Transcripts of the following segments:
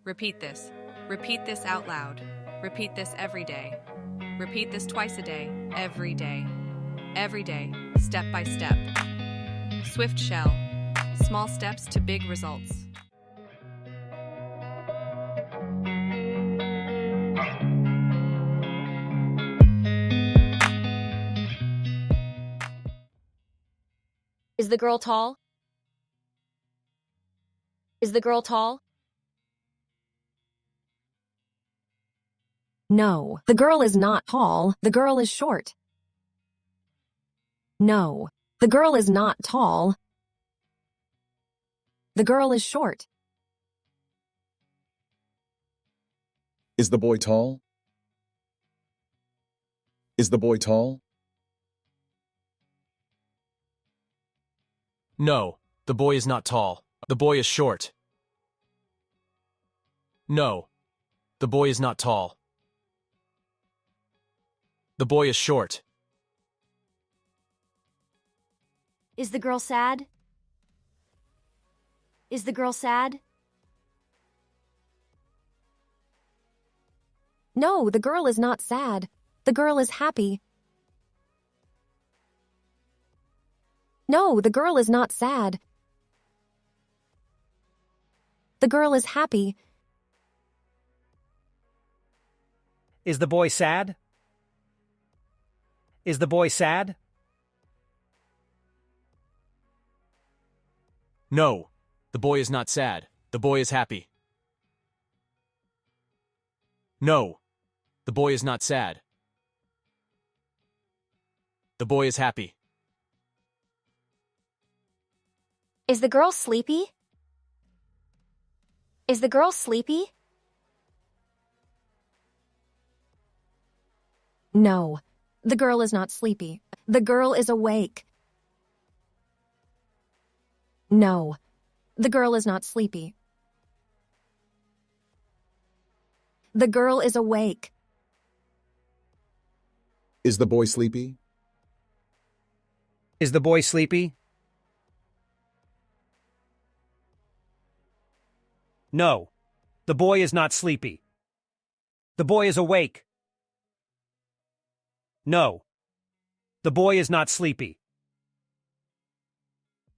Repeat this. Repeat this out loud. Repeat this every day. Repeat this twice a day, every day. Every day, step by step. Swift shell. Small steps to big results. Is the girl tall? Is the girl tall? No, the girl is not tall. The girl is short. No, the girl is not tall. The girl is short. Is the boy tall? Is the boy tall? No, the boy is not tall. The boy is short. No, the boy is not tall. The boy is short. Is the girl sad? Is the girl sad? No, the girl is not sad. The girl is happy. No, the girl is not sad. The girl is happy. Is the boy sad? Is the boy sad? No, the boy is not sad. The boy is happy. No, the boy is not sad. The boy is happy. Is the girl sleepy? Is the girl sleepy? No, the girl is not sleepy. The girl is awake. No, the girl is not sleepy. The girl is awake. Is the boy sleepy? Is the boy sleepy? No, the boy is not sleepy. The boy is awake. No, the boy is not sleepy.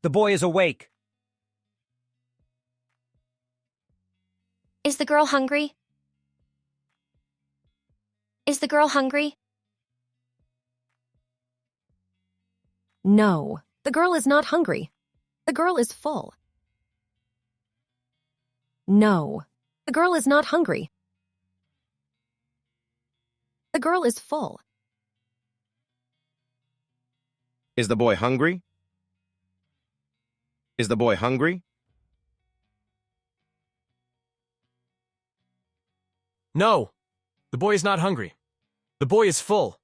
The boy is awake. Is the girl hungry? Is the girl hungry? No, the girl is not hungry. The girl is full. No, the girl is not hungry. The girl is full. Is the boy hungry? Is the boy hungry? No, the boy is not hungry. The boy is full.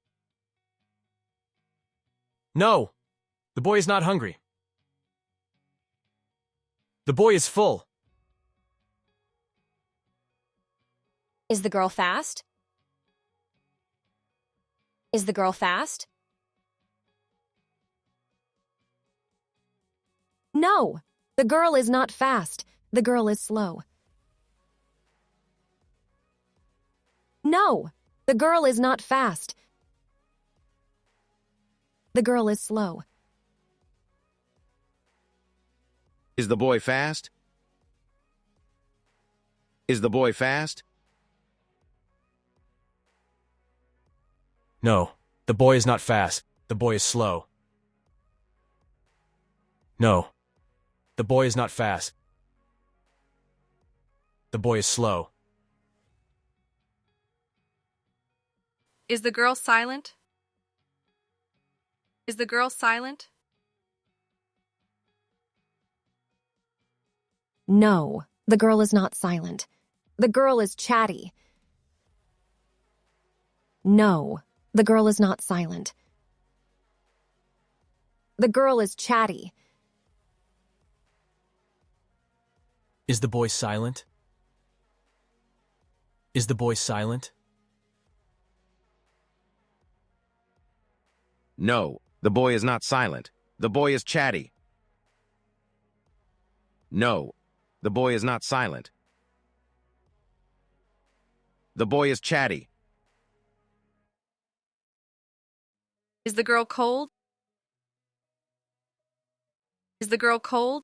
No, the boy is not hungry. The boy is full. Is the girl fast? Is the girl fast? No, the girl is not fast. The girl is slow. No, the girl is not fast. The girl is slow. Is the boy fast? Is the boy fast? No, the boy is not fast. The boy is slow. No, the boy is not fast. The boy is slow. Is the girl silent? Is the girl silent? No, the girl is not silent. The girl is chatty. No, the girl is not silent. The girl is chatty. Is the boy silent? Is the boy silent? No, the boy is not silent. The boy is chatty. No, the boy is not silent. The boy is chatty. Is the girl cold? Is the girl cold?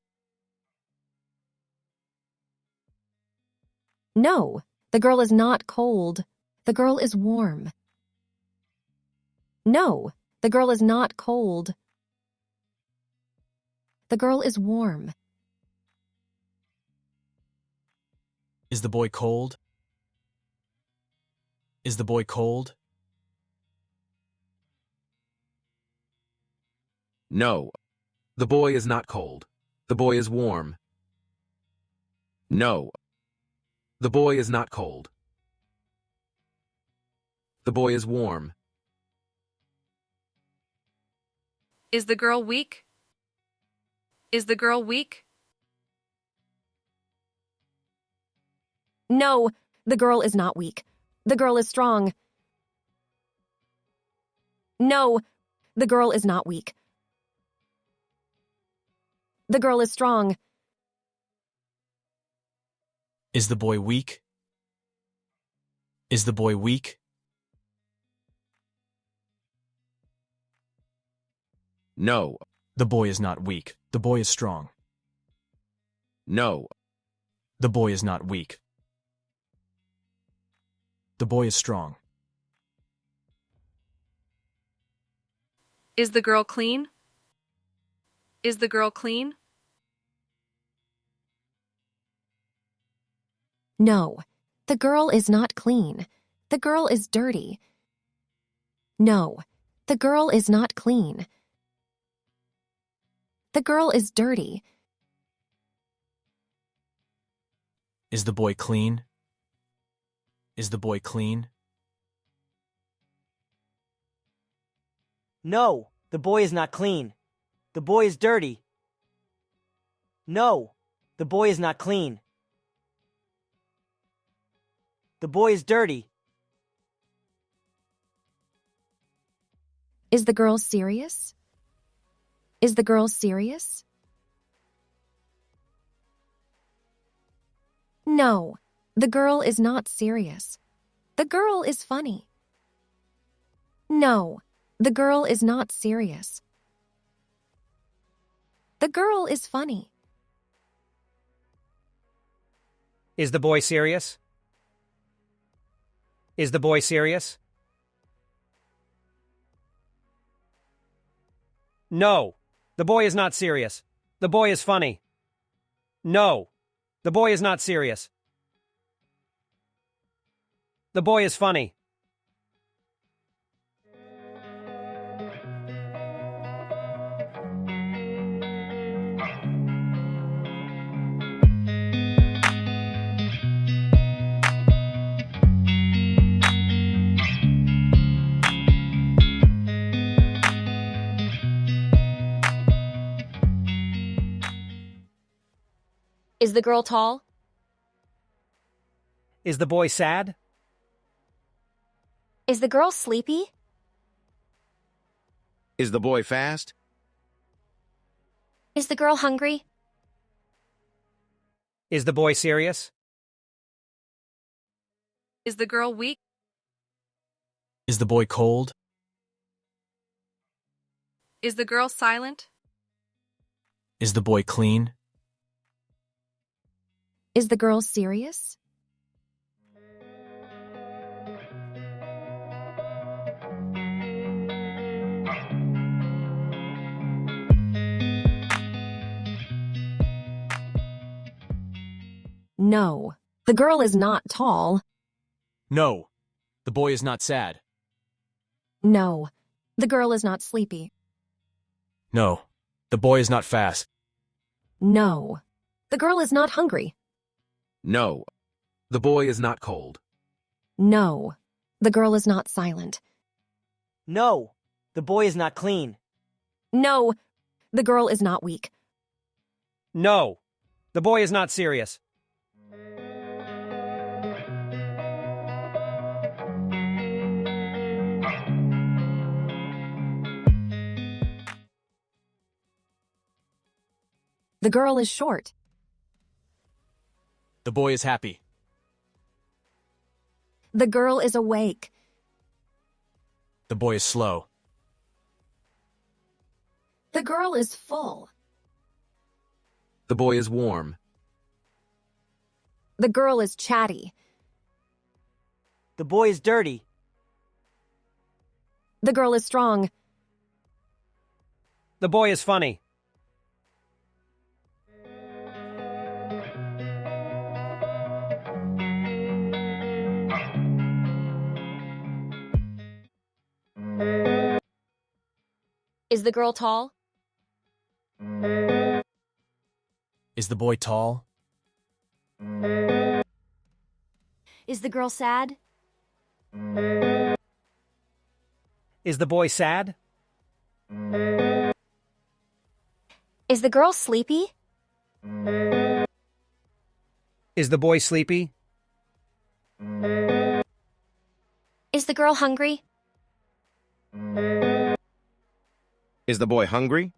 No, the girl is not cold. The girl is warm. No, the girl is not cold. The girl is warm. Is the boy cold? Is the boy cold? No. The boy is not cold. The boy is warm. No. The boy is not cold. The boy is warm. Is the girl weak? Is the girl weak? No, the girl is not weak. The girl is strong. No, the girl is not weak. The girl is strong. Is the boy weak? Is the boy weak? No. The boy is not weak. The boy is strong. No. The boy is not weak. The boy is strong. Is the girl clean? Is the girl clean? No, the girl is not clean. The girl is dirty. No, the girl is not clean. The girl is dirty. Is the boy clean? Is the boy clean? No, the boy is not clean. The boy is dirty. No, the boy is not clean. The boy is dirty. Is the girl serious? Is the girl serious? No, the girl is not serious. The girl is funny. No, the girl is not serious. The girl is funny. Is the boy serious? Is the boy serious? No, the boy is not serious. The boy is funny. No, the boy is not serious. The boy is funny. Is the girl tall? Is the boy sad? Is the girl sleepy? Is the boy fast? Is the girl hungry? Is the boy serious? Is the girl weak? Is the boy cold? Is the girl silent? Is the boy clean? Is the girl serious? No, the girl is not tall. No, the boy is not sad. No, the girl is not sleepy. No, the boy is not fast. No, the girl is not hungry. No. The boy is not cold. No, the girl is not silent. No, the boy is not clean. No, the girl is not weak. No, the boy is not serious. The girl is short. The boy is happy. The girl is awake. The boy is slow. The girl is full. The boy is warm. The girl is chatty. The boy is dirty. The girl is strong. The boy is funny. Is the girl tall? Is the boy tall? Is the girl sad? Is the boy sad? Is the girl sleepy? Is the boy sleepy? Is the girl hungry? Is the boy hungry?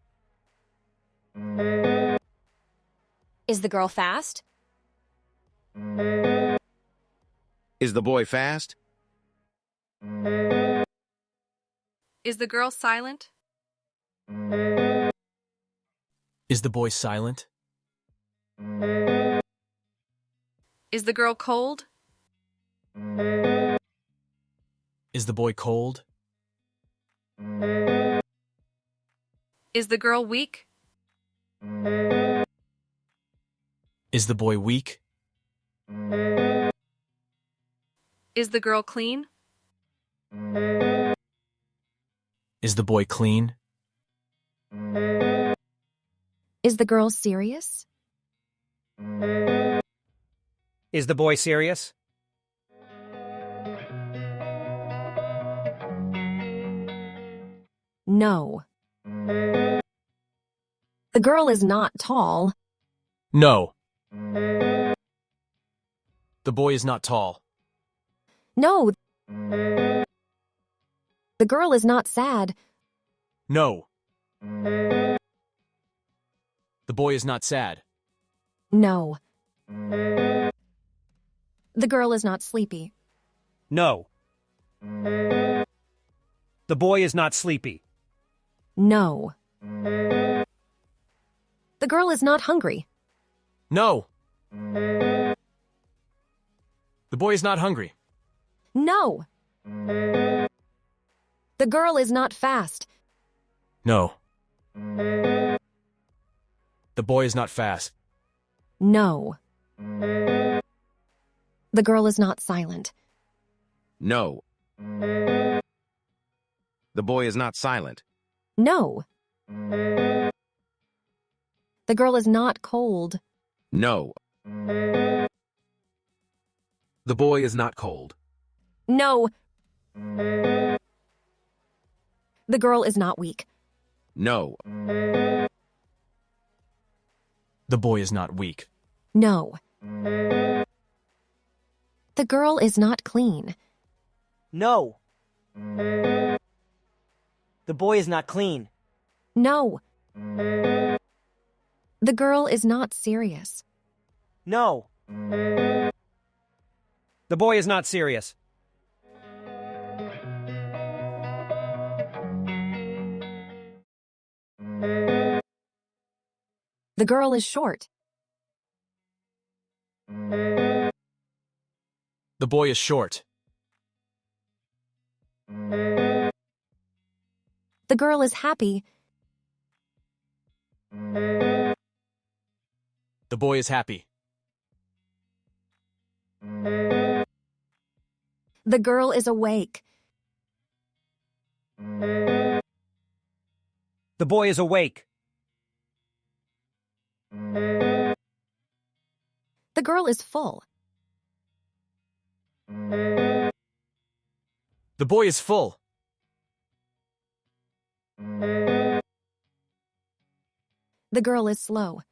Is the girl fast? Is the boy fast? Is the girl silent? Is the boy silent? Is the girl cold? Is the boy cold? Is the girl weak? Is the boy weak? Is the girl clean? Is the boy clean? Is the girl serious? Is the boy serious? No. The girl is not tall. No. The boy is not tall. No. The girl is not sad. No. The boy is not sad. No. The girl is not sleepy. No. The boy is not sleepy. No. The girl is not hungry. No. The boy is not hungry. No. The girl is not fast. No. The boy is not fast. No. The girl is not silent. No. The boy is not silent. No. The girl is not cold. No. The boy is not cold. No. The girl is not weak. No. The boy is not weak. No. The girl is not clean. No. The boy is not clean. No. The girl is not serious. No. The boy is not serious. The girl is short. The boy is short. The girl is happy. The boy is happy. The girl is awake. The boy is awake. The girl is full. The boy is full. The girl is slow.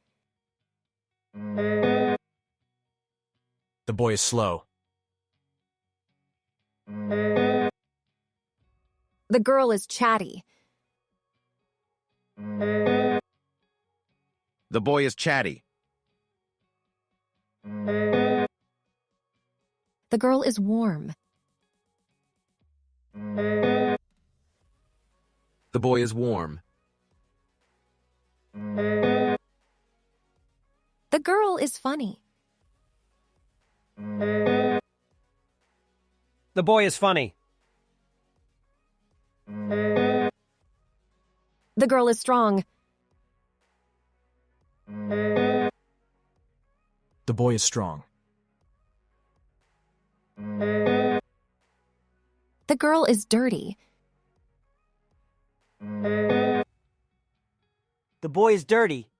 The boy is slow. The girl is chatty. The boy is chatty. The girl is warm. The boy is warm. The girl is funny. The boy is funny. The girl is strong. The boy is strong. The girl is dirty. The boy is dirty.